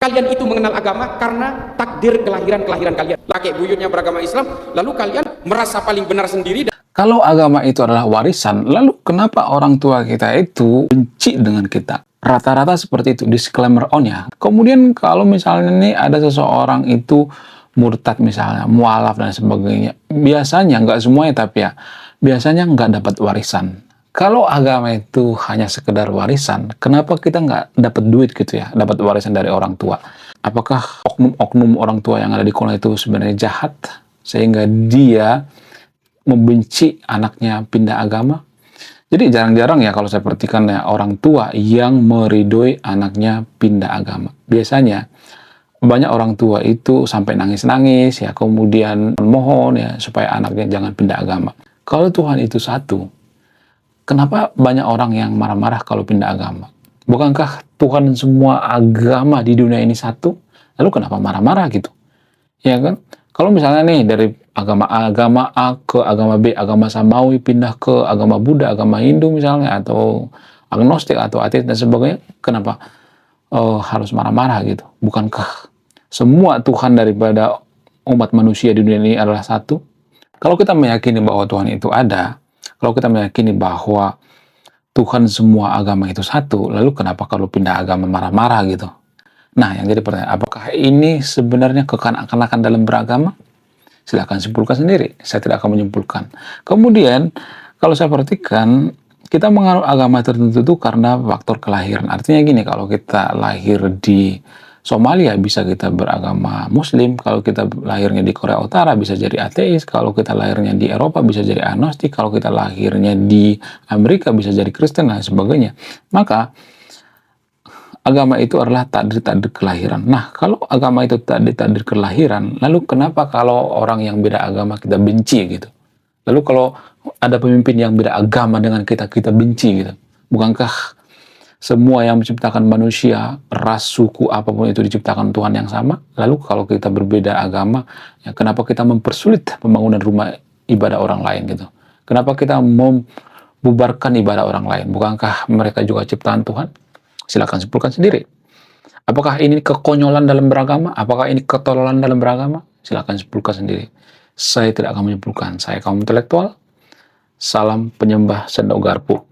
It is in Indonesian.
Kalian itu mengenal agama karena takdir kelahiran kalian. Laki buyutnya beragama Islam, lalu kalian merasa paling benar sendiri. Kalau agama itu adalah warisan, lalu kenapa orang tua kita itu benci dengan kita? Rata-rata seperti itu, disclaimer on ya. Kemudian kalau misalnya nih ada seseorang itu murtad misalnya, mualaf dan sebagainya, biasanya, nggak semuanya tapi ya, biasanya nggak dapat warisan. Kalau agama itu hanya sekedar warisan, kenapa kita nggak dapat duit gitu ya, dapat warisan dari orang tua? Apakah oknum-oknum orang tua yang ada di kolong itu sebenarnya jahat, sehingga dia membenci anaknya pindah agama? Jadi jarang-jarang ya kalau saya perhatikan ya, orang tua yang meridoi anaknya pindah agama. Biasanya banyak orang tua itu sampai nangis-nangis ya, kemudian mohon ya supaya anaknya jangan pindah agama. Kalau Tuhan itu satu, kenapa banyak orang yang marah-marah kalau pindah agama? Bukankah Tuhan semua agama di dunia ini satu? Lalu kenapa marah-marah gitu? Ya kan? Kalau misalnya nih dari agama A ke agama B, agama Samawi pindah ke agama Buddha, agama Hindu misalnya, atau agnostik atau ateis dan sebagainya, kenapa harus marah-marah gitu? Bukankah semua Tuhan daripada umat manusia di dunia ini adalah satu? Kalau kita meyakini bahwa Tuhan itu ada, kalau kita meyakini bahwa Tuhan semua agama itu satu, lalu kenapa kalau pindah agama marah-marah gitu? Nah, yang jadi pertanyaan, apakah ini sebenarnya kekanak-kanakan dalam beragama? Silahkan simpulkan sendiri, saya tidak akan menyimpulkan. Kemudian, kalau saya perhatikan, kita menganut agama tertentu itu karena faktor kelahiran. Artinya gini, kalau kita lahir di Somalia bisa kita beragama Muslim, kalau kita lahirnya di Korea Utara bisa jadi ateis, kalau kita lahirnya di Eropa bisa jadi agnostik, kalau kita lahirnya di Amerika bisa jadi Kristen dan sebagainya. Maka agama itu adalah takdir-takdir kelahiran. Nah, kalau agama itu takdir-takdir kelahiran, lalu kenapa kalau orang yang beda agama kita benci gitu? Lalu kalau ada pemimpin yang beda agama dengan kita, kita benci gitu. Bukankah semua yang menciptakan manusia, ras, suku, apapun itu diciptakan Tuhan yang sama? Lalu kalau kita berbeda agama, ya kenapa kita mempersulit pembangunan rumah ibadah orang lain gitu? Kenapa kita membubarkan ibadah orang lain? Bukankah mereka juga ciptaan Tuhan? Silakan simpulkan sendiri. Apakah ini kekonyolan dalam beragama? Apakah ini ketololan dalam beragama? Silakan simpulkan sendiri. Saya tidak akan menyimpulkan. Saya kaum intelektual. Salam penyembah sendok garpu.